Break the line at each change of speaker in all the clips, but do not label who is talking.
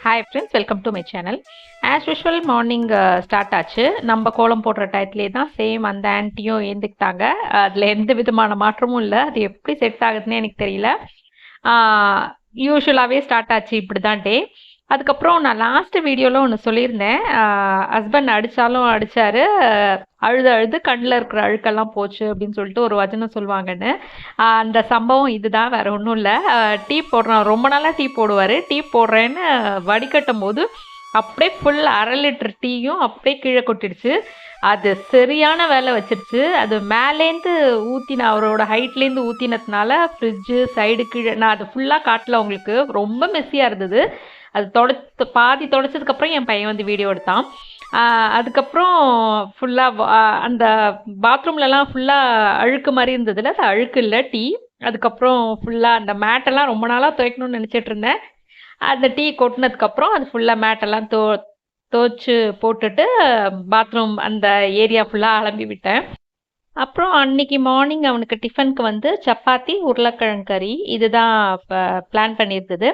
Hi friends, welcome to my channel. As usual morning start ஆச்சு. நம்ம கோலம் போடுற டயத்துலேயே தான் சேம் அந்த ஆன்ட்டியும் ஏந்துக்கிட்டாங்க. அதில் எந்த விதமான மாற்றமும் இல்லை. அது எப்படி செட் ஆகுதுன்னு எனக்கு தெரியல. யூஷுவலாகவே ஸ்டார்ட் ஆச்சு இப்படி தான் டே. அதுக்கப்புறம் நான் லாஸ்ட் வீடியோவில் ஒன்று சொல்லியிருந்தேன். ஹஸ்பண்ட் அடித்தாலும் அடித்தாரு, அழுது அழுது கண்ணில் இருக்கிற அழுக்கெல்லாம் போச்சு அப்படின்னு சொல்லிட்டு ஒரு வச்சனம் சொல்லுவாங்கன்னு. அந்த சம்பவம் இதுதான், வேற ஒன்றும் இல்லை. டீ போடுறோம், ரொம்ப நாளாக டீ போடுவார். டீ போடுறேன்னு வடிகட்டும் போது அப்படியே ஃபுல் 1/2 லிட்டர் டீயும் அப்படியே கீழே கொட்டிடுச்சு. அது சரியான வேலை வச்சிருச்சு. அது மேலேருந்து ஊற்றின, அவரோட ஹைட்லேருந்து ஊற்றினதுனால ஃப்ரிட்ஜு சைடு கீழே, நான் அது ஃபுல்லாக காட்டல உங்களுக்கு, ரொம்ப மெஸ்ஸியாக இருந்தது. அது பாதி தொடச்சதுக்கப்புறம் என் பையன் வந்து வீடியோ எடுத்தான். அதுக்கப்புறம் ஃபுல்லாக அந்த பாத்ரூம்லலாம் ஃபுல்லாக அழுக்கு மாதிரி இருந்ததுல, அது அழுக்கு இல்லை, டீ. அதுக்கப்புறம் ஃபுல்லாக அந்த மேட்டெல்லாம் ரொம்ப நாளாக துவைக்கணும்னு நினச்சிட்டு இருந்தேன். அந்த டீ கொட்டினதுக்கப்புறம் அது ஃபுல்லாக மேட்டெல்லாம் துவைச்சு போட்டுட்டு பாத்ரூம் அந்த ஏரியா ஃபுல்லாக அலம்பி விட்டேன். அப்புறம் அன்னைக்கு மார்னிங் அவனுக்கு டிஃபனுக்கு வந்து சப்பாத்தி உருளைக்கிழங்கு கறி இதுதான் பிளான் பண்ணியிருந்தது.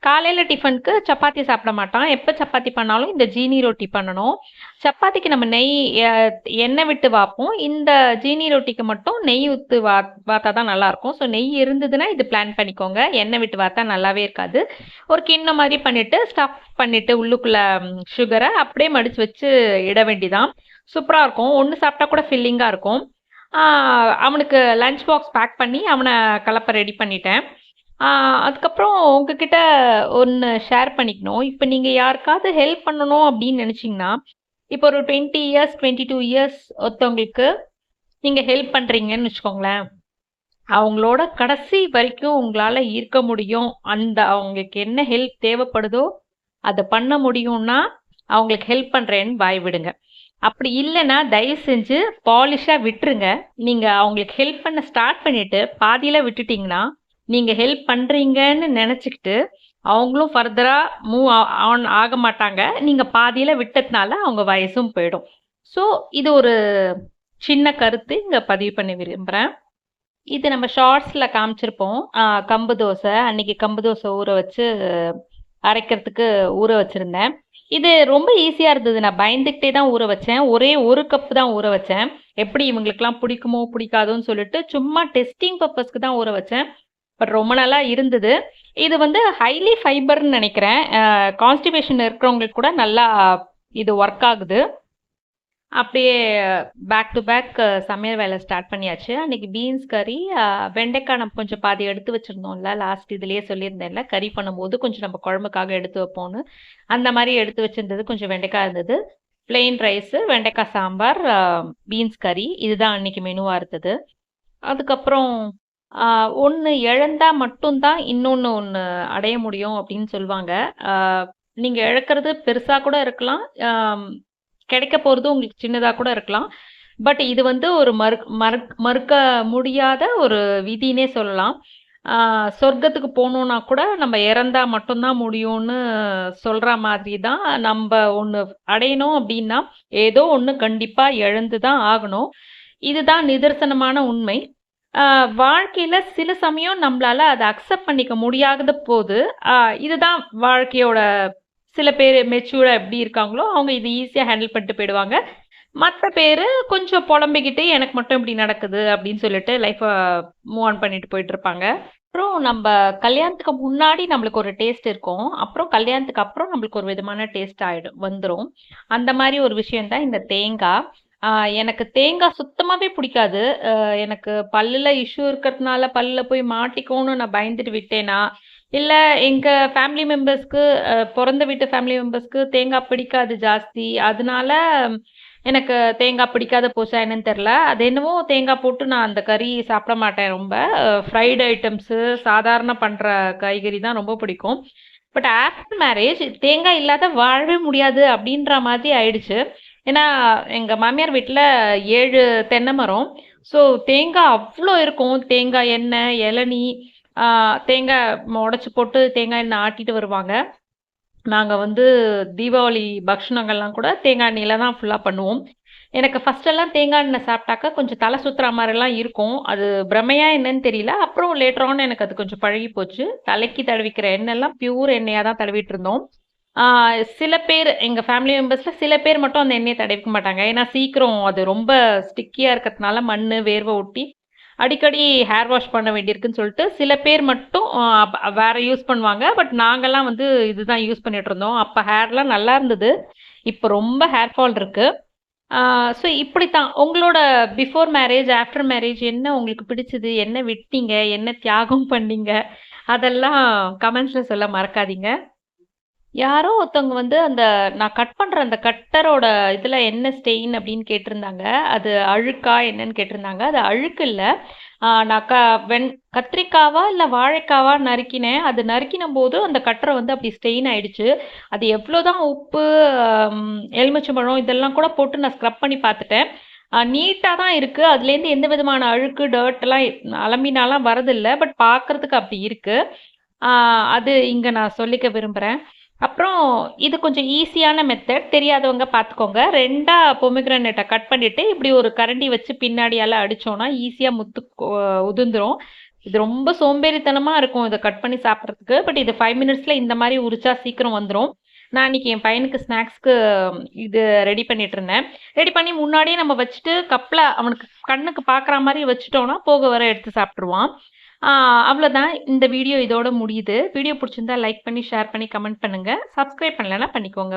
காலையில் டிஃபனுக்கு சப்பாத்தி சாப்பிட மாட்டான். எப்போ சப்பாத்தி பண்ணாலும் இந்த ஜீனி ரொட்டி பண்ணணும். சப்பாத்திக்கு நம்ம நெய் எண்ணெய் விட்டு வாப்போம். இந்த ஜீனி ரொட்டிக்கு மட்டும் நெய் ஊற்று வாத்தா தான் நல்லாயிருக்கும். ஸோ நெய் இருந்ததுன்னா இது பிளான் பண்ணிக்கோங்க. எண்ணெய் விட்டு வாத்தா நல்லாவே இருக்காது. ஒரு கிண்ணம் மாதிரி பண்ணிவிட்டு ஸ்டஃப் பண்ணிவிட்டு உள்ளுக்குள்ளே சுகரை அப்படியே மடித்து வச்சு இட வேண்டிதான். சூப்பராக இருக்கும். ஒன்று சாப்பிட்டா கூட ஃபில்லிங்காக இருக்கும். அவனுக்கு லஞ்ச் பாக்ஸ் பேக் பண்ணி அவனை கலப்ப ரெடி பண்ணிட்டேன். அதுக்கப்புறம் உங்ககிட்ட ஒன்று ஷேர் பண்ணிக்கணும். இப்போ நீங்கள் யாருக்காவது ஹெல்ப் பண்ணணும் அப்படின்னு நினச்சிங்கன்னா, இப்போ ஒரு 20 இயர்ஸ் 22 இயர்ஸ் ஒருத்தவங்களுக்கு நீங்கள் ஹெல்ப் பண்ணுறீங்கன்னு வச்சுக்கோங்களேன். அவங்களோட கடைசி வரைக்கும் உங்களால் இருக்க முடியும், அந்த அவங்களுக்கு என்ன ஹெல்ப் தேவைப்படுதோ அதை பண்ண முடியும்னா அவங்களுக்கு ஹெல்ப் பண்ணுறேன்னு வாய் விடுங்க. அப்படி இல்லைன்னா தயவு செஞ்சு பாலிஷாக விட்டுருங்க. நீங்கள் அவங்களுக்கு ஹெல்ப் பண்ண ஸ்டார்ட் பண்ணிவிட்டு பாதியில் விட்டுட்டிங்கன்னா நீங்கள் ஹெல்ப் பண்ணுறீங்கன்னு நினச்சிக்கிட்டு அவங்களும் ஃபர்தராக மூவ் ஆன் ஆக மாட்டாங்க. நீங்கள் பாதியில் விட்டதுனால அவங்க வயசும் போயிடும். ஸோ இது ஒரு சின்ன கருத்து இங்கே பதிவு பண்ணி விரும்புகிறேன். இது நம்ம ஷார்ட்ஸில் காமிச்சிருப்போம். கம்பு தோசை, அன்றைக்கி கம்பு தோசை ஊற வச்சு அரைக்கிறதுக்கு ஊற வச்சுருந்தேன். இது ரொம்ப ஈஸியாக இருந்தது. நான் பயந்துக்கிட்டே தான் ஊற வச்சேன். ஒரே 1 கப்பு தான் ஊற வச்சேன். எப்படி இவங்களுக்கெல்லாம் பிடிக்குமோ பிடிக்காதோன்னு சொல்லிட்டு சும்மா டெஸ்டிங் பர்பஸ்க்கு தான் ஊற வச்சேன். பட் ரொம்ப நல்லா இருந்தது. இது வந்து ஹைலி ஃபைபர்னு நினைக்கிறேன். கான்ஸ்டிபேஷன் இருக்கிறவங்களுக்கு கூட நல்லா இது ஒர்க் ஆகுது. அப்படியே பேக் டு பேக் சமையல் வேலை ஸ்டார்ட் பண்ணியாச்சு. அன்றைக்கி பீன்ஸ் கறி, வெண்டைக்காய் நம்ம கொஞ்சம் பாதி எடுத்து வச்சுருந்தோம்ல, லாஸ்ட் இதுலேயே சொல்லியிருந்தேன்ல, கறி பண்ணும்போது கொஞ்சம் நம்ம குழம்புக்காக எடுத்து வைப்போன்னு. அந்த மாதிரி எடுத்து வச்சுருந்தது, கொஞ்சம் வெண்டைக்காய் இருந்தது. பிளெயின் ரைஸு, வெண்டைக்காய் சாம்பார், பீன்ஸ் கறி, இதுதான் அன்றைக்கி மெனுவாக இருந்தது. அதுக்கப்புறம் ஒன்று இழந்தால் மட்டும்தான் இன்னொன்று அடைய முடியும் அப்படின்னு சொல்லுவாங்க. நீங்கள் இழக்கிறது பெருசாக கூட இருக்கலாம், கிடைக்க போகிறது உங்களுக்கு சின்னதாக கூட இருக்கலாம். பட் இது வந்து ஒரு மறுக்க முடியாத ஒரு விதினே சொல்லலாம். சொர்க்கத்துக்கு போகணுன்னா கூட நம்ம இறந்தா மட்டும்தான் முடியும்னு சொல்கிற மாதிரி தான். நம்ம ஒன்று அடையணும் அப்படின்னா ஏதோ ஒன்று கண்டிப்பாக இழந்து தான் ஆகணும். இதுதான் நிதர்சனமான உண்மை. வாழ்க்கையில் சில சமயம் நம்மளால் அதை அக்செப்ட் பண்ணிக்க முடியாத போது, இதுதான் வாழ்க்கையோட, சில பேர் மெச்சூர்டாக எப்படி இருக்காங்களோ அவங்க இது ஈஸியாக ஹேண்டில் பண்ணிட்டு போயிடுவாங்க. மற்ற பேர் கொஞ்சம் புலம்பிக்கிட்டு எனக்கு மட்டும் இப்படி நடக்குது அப்படின்னு சொல்லிட்டு லைஃப்பை மூவ் ஆன் பண்ணிட்டு போயிட்டு இருப்பாங்க. அப்புறம் நம்ம கல்யாணத்துக்கு முன்னாடி நம்மளுக்கு ஒரு டேஸ்ட் இருக்கும், அப்புறம் கல்யாணத்துக்கு அப்புறம் நம்மளுக்கு ஒரு விதமான டேஸ்ட் வந்துடும். அந்த மாதிரி ஒரு விஷயந்தான் இந்த தேங்காய். எனக்கு தேங்காய் சுத்தமாகவே பிடிக்காது. எனக்கு பல்லில் இஷ்யூ இருக்கிறதுனால பல்லில் போய் மாட்டிக்கோன்னு நான் பயந்துட்டு விட்டேனா, இல்லை எங்கள் ஃபேமிலி மெம்பர்ஸ்க்கு, பிறந்த வீட்டு ஃபேமிலி மெம்பர்ஸ்க்கு தேங்காய் பிடிக்காது ஜாஸ்தி, அதனால எனக்கு தேங்காய் பிடிக்காத போச்சா என்னன்னு தெரில. அது என்னவோ தேங்காய் போட்டு நான் அந்த கறி சாப்பிட மாட்டேன். ரொம்ப ஃப்ரைடு ஐட்டம்ஸு, சாதாரண பண்ணுற காய்கறி தான் ரொம்ப பிடிக்கும். பட் ஆஃப்டர் மேரேஜ் தேங்காய் இல்லாத வாழவே முடியாது அப்படின்ற மாதிரி ஆயிடுச்சு. ஏன்னா எங்கள் மாமியார் வீட்டில் 7 தென்னை மரம். ஸோ தேங்காய் அவ்வளோ இருக்கும். தேங்காய் எண்ணெய், இளநீ, தேங்காய் உடச்சி போட்டு தேங்காய் எண்ணெய் ஆட்டிட்டு வருவாங்க. நாங்கள் வந்து தீபாவளி பக்ஷணங்கள்லாம் கூட தேங்காய் எண்ணெயில் தான் ஃபுல்லாக பண்ணுவோம். எனக்கு ஃபஸ்ட்டெல்லாம் தேங்காய் எண்ணெய் சாப்பிட்டாக்கா கொஞ்சம் தலை சுற்றுற மாதிரிலாம் இருக்கும். அது பிரமையாக என்னன்னு தெரியல. அப்புறம் லேட்டர் ஆன் எனக்கு அது கொஞ்சம் பழகி போச்சு. தலைக்கு தடவிக்கிற எண்ணெய்லாம் பியூர் எண்ணெயாக தான் தடவிட்டு இருந்தோம். சில பேர் எங்க ஃபேமிலி மெம்பர்ஸ்ல சில பேர் மட்டும் அந்த எண்ணெய தடவிக்க மாட்டாங்க. ஏன்னா சீக்கிரம் அது ரொம்ப ஸ்டிக்கியா இருக்கிறதுனால மண்ணு, வேர்வை ஒட்டி அடிக்கடி ஹேர் வாஷ் பண்ண வேண்டியிருக்குன்னு சொல்லிட்டு சில பேர் மட்டும் வேற யூஸ் பண்ணுவாங்க. பட் நாங்கலாம் வந்து இதுதான் யூஸ் பண்ணிட்டு இருந்தோம். அப்ப ஹேர்லாம் நல்லா இருந்தது. இப்ப ரொம்ப ஹேர் ஃபால் இருக்கு. ஸோ இப்படித்தான் உங்களோட பிஃபோர் மேரேஜ், ஆஃப்டர் மேரேஜ் என்ன உங்களுக்கு பிடிச்சது? என்ன விட்டீங்க? என்ன தியாகம் பண்ணீங்க? அதெல்லாம் கமெண்ட்ஸ்ல சொல்ல மறக்காதீங்க. யாரோ ஒருத்தவங்க வந்து அந்த நான் கட் பண்ற அந்த கட்டரோட இதுல என்ன ஸ்டெயின் அப்படின்னு கேட்டிருந்தாங்க. அது அழுக்கா என்னன்னு கேட்டிருந்தாங்க. அது அழுக்கு இல்ல. நான் கத்திரிக்காவா இல்ல வாழைக்காவா நறுக்கினேன். அது நறுக்கினம்போது அந்த கட்டர வந்து அப்படி ஸ்டெயின் ஆயிடுச்சு. அது எவ்வளோதான் உப்பு, எலுமிச்சம்பழம் இதெல்லாம் கூட போட்டு நான் ஸ்க்ரப் பண்ணி பார்த்துட்டேன். நீட்டா தான் இருக்கு. அதுலேருந்து எந்த விதமான அழுக்கு, டர்ட்லாம் அலம்பினாலாம் வரதில்ல. பட் பார்க்கறதுக்கு அப்படி இருக்கு. அது இங்க நான் சொல்லிக்க விரும்புறேன். அப்புறம் இது கொஞ்சம் ஈஸியான மெத்தட். தெரியாதவங்க பார்த்துக்கோங்க. 2ஆ பொமோகிரானேட்ட கட் பண்ணிட்டு, இப்படி ஒரு கரண்டி வச்சு பின்னாடியால அடிச்சோம்னா, ஈஸியா உதிர்ந்துரும். இது ரொம்ப சோம்பேறித்தனமா இருக்கும் இத கட் பண்ணி சாப்பிடுறதுக்கு. பட் இது 5 மினிட்ஸ்ல இந்த மாரி உரிச்சா சீக்கிரம் வந்துரும். நான் இன்னைக்கு என் பையனுக்கு ஸ்நாக்ஸ்க்கு இது ரெடி பண்ணிட்டு இருந்தேன். ரெடி பண்ணி முன்னாடியே நம்ம வச்சுட்டு, கப்ல அவனுக்கு கண்ணுக்கு பார்க்குற மாரி வச்சுட்டோம்னா, போக வர எடுத்து சாப்பிட்டுருவான். அவ்வளோதான். இந்த வீடியோ இதோட முடியுது. வீடியோ புடிச்சிருந்தா லைக் பண்ணி, ஷேர் பண்ணி, கமெண்ட் பண்ணுங்க. சப்ஸ்கிரைப் பண்ணலன்னா பண்ணிக்கோங்க.